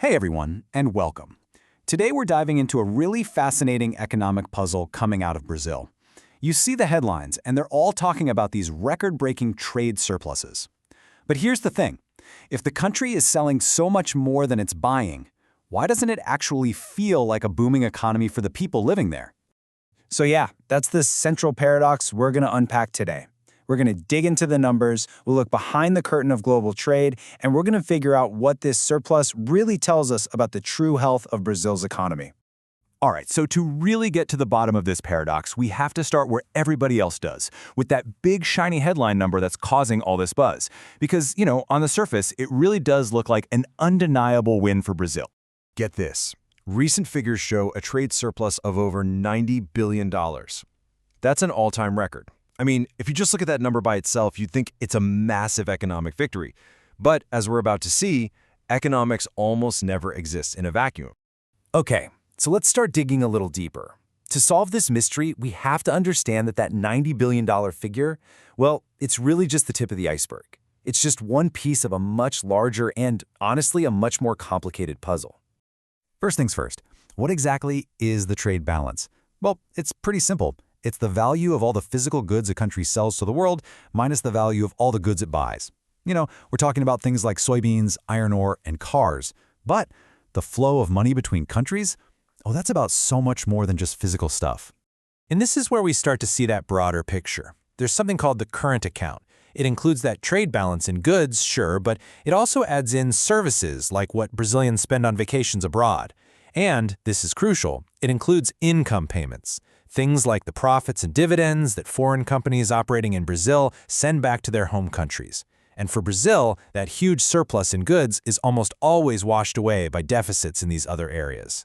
Hey everyone, and welcome. Today we're diving into a really fascinating economic puzzle coming out of Brazil. You see the headlines, and they're all talking about these record-breaking trade surpluses. But here's the thing. If the country is selling so much more than it's buying, why doesn't it actually feel like a booming economy for the people living there? So yeah, that's the central paradox we're going to unpack today. We're going to dig into the numbers, we'll look behind the curtain of global trade, and we're going to figure out what this surplus really tells us about the true health of Brazil's economy. All right, so to really get to the bottom of this paradox, we have to start where everybody else does, with that big shiny headline number that's causing all this buzz. Because, on the surface, it really does look like an undeniable win for Brazil. Get this. Recent figures show a trade surplus of over $90 billion. That's an all-time record. I mean, if you just look at that number by itself, you'd think it's a massive economic victory. But as we're about to see, economics almost never exists in a vacuum. Okay, so let's start digging a little deeper. To solve this mystery, we have to understand that $90 billion figure, well, it's really just the tip of the iceberg. It's just one piece of a much larger and, honestly, a much more complicated puzzle. First things first, what exactly is the trade balance? Well, it's pretty simple. It's the value of all the physical goods a country sells to the world minus the value of all the goods it buys. We're talking about things like soybeans, iron ore, and cars. But the flow of money between countries, that's about so much more than just physical stuff. And this is where we start to see that broader picture. There's something called the current account. It includes that trade balance in goods, sure, but it also adds in services like what Brazilians spend on vacations abroad. And, this is crucial, it includes income payments. Things like the profits and dividends that foreign companies operating in Brazil send back to their home countries. And for Brazil, that huge surplus in goods is almost always washed away by deficits in these other areas.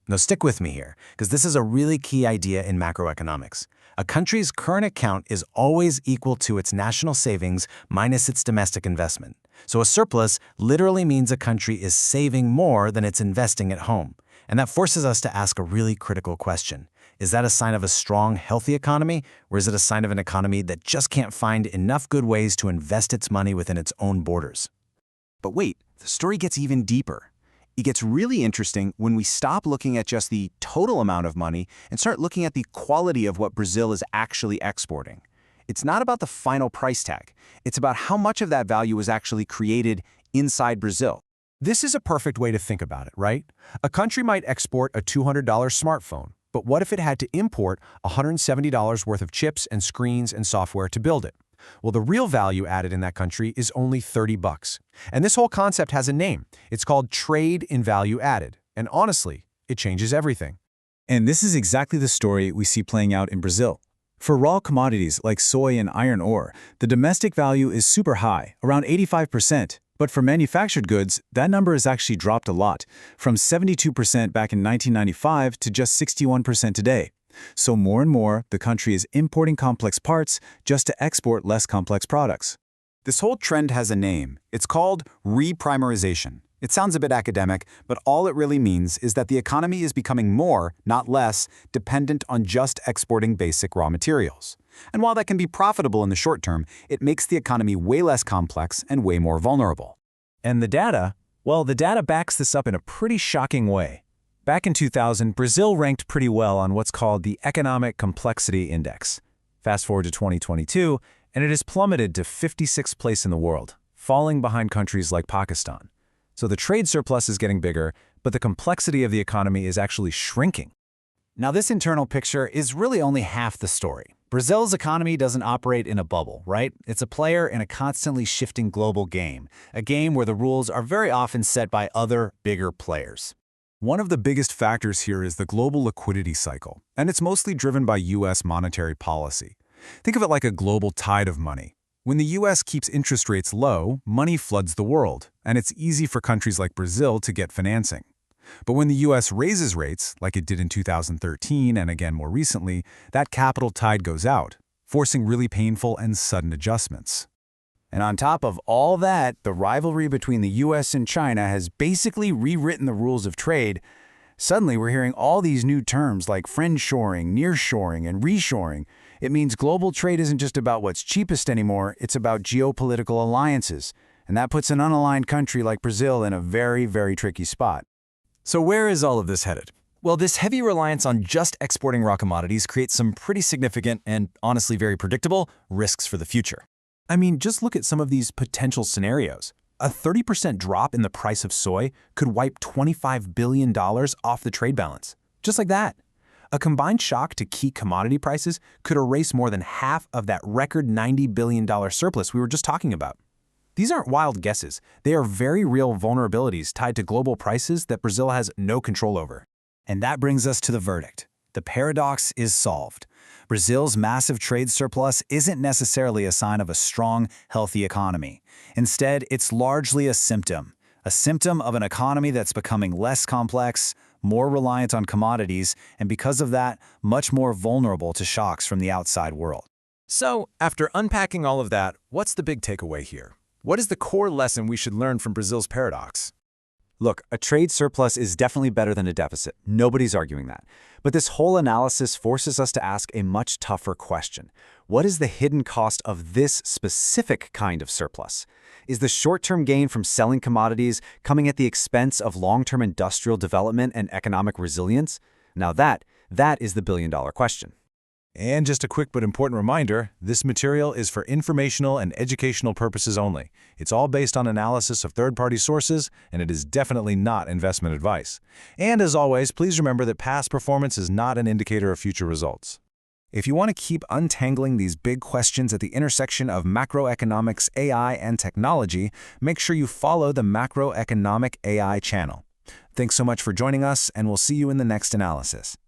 Now stick with me here, because this is a really key idea in macroeconomics. A country's current account is always equal to its national savings minus its domestic investment. So a surplus literally means a country is saving more than it's investing at home. And that forces us to ask a really critical question. Is that a sign of a strong, healthy economy, or is it a sign of an economy that just can't find enough good ways to invest its money within its own borders? But wait, the story gets even deeper. It gets really interesting when we stop looking at just the total amount of money and start looking at the quality of what Brazil is actually exporting. It's not about the final price tag. It's about how much of that value is actually created inside Brazil. This is a perfect way to think about it, right? A country might export a $200 smartphone, but what if it had to import $170 worth of chips and screens and software to build it? Well, the real value added in that country is only $30. And this whole concept has a name. It's called trade in value added. And honestly, it changes everything. And this is exactly the story we see playing out in Brazil. For raw commodities like soy and iron ore, the domestic value is super high, around 85%. But for manufactured goods, that number has actually dropped a lot, from 72% back in 1995 to just 61% today. So more and more, the country is importing complex parts just to export less complex products. This whole trend has a name. It's called reprimarization. It sounds a bit academic, but all it really means is that the economy is becoming more, not less, dependent on just exporting basic raw materials. And while that can be profitable in the short term, it makes the economy way less complex and way more vulnerable. And the data backs this up in a pretty shocking way. Back in 2000, Brazil ranked pretty well on what's called the Economic Complexity Index. Fast forward to 2022, and it has plummeted to 56th place in the world, falling behind countries like Pakistan. So the trade surplus is getting bigger, but the complexity of the economy is actually shrinking. Now, this internal picture is really only half the story. Brazil's economy doesn't operate in a bubble, right? It's a player in a constantly shifting global game, a game where the rules are very often set by other, bigger players. One of the biggest factors here is the global liquidity cycle, and it's mostly driven by U.S. monetary policy. Think of it like a global tide of money. When the U.S. keeps interest rates low, money floods the world, and it's easy for countries like Brazil to get financing. But when the U.S. raises rates, like it did in 2013 and again more recently, that capital tide goes out, forcing really painful and sudden adjustments. And on top of all that, the rivalry between the U.S. and China has basically rewritten the rules of trade. Suddenly, we're hearing all these new terms like friendshoring, nearshoring, and reshoring. It means global trade isn't just about what's cheapest anymore, it's about geopolitical alliances. And that puts an unaligned country like Brazil in a very, very tricky spot. So where is all of this headed? Well, this heavy reliance on just exporting raw commodities creates some pretty significant and honestly very predictable risks for the future. I mean, just look at some of these potential scenarios. A 30% drop in the price of soy could wipe $25 billion off the trade balance. Just like that. A combined shock to key commodity prices could erase more than half of that record $90 billion surplus we were just talking about. These aren't wild guesses. They are very real vulnerabilities tied to global prices that Brazil has no control over. And that brings us to the verdict. The paradox is solved. Brazil's massive trade surplus isn't necessarily a sign of a strong, healthy economy. Instead, it's largely a symptom of an economy that's becoming less complex, more reliant on commodities, and because of that, much more vulnerable to shocks from the outside world. So, after unpacking all of that, what's the big takeaway here? What is the core lesson we should learn from Brazil's paradox? Look, a trade surplus is definitely better than a deficit. Nobody's arguing that. But this whole analysis forces us to ask a much tougher question. What is the hidden cost of this specific kind of surplus? Is the short-term gain from selling commodities coming at the expense of long-term industrial development and economic resilience? Now that is the billion-dollar question. And just a quick but important reminder, this material is for informational and educational purposes only. It's all based on analysis of third-party sources, and it is definitely not investment advice. And as always, please remember that past performance is not an indicator of future results. If you want to keep untangling these big questions at the intersection of macroeconomics, AI, and technology, make sure you follow the Macroeconomic AI channel. Thanks so much for joining us, and we'll see you in the next analysis.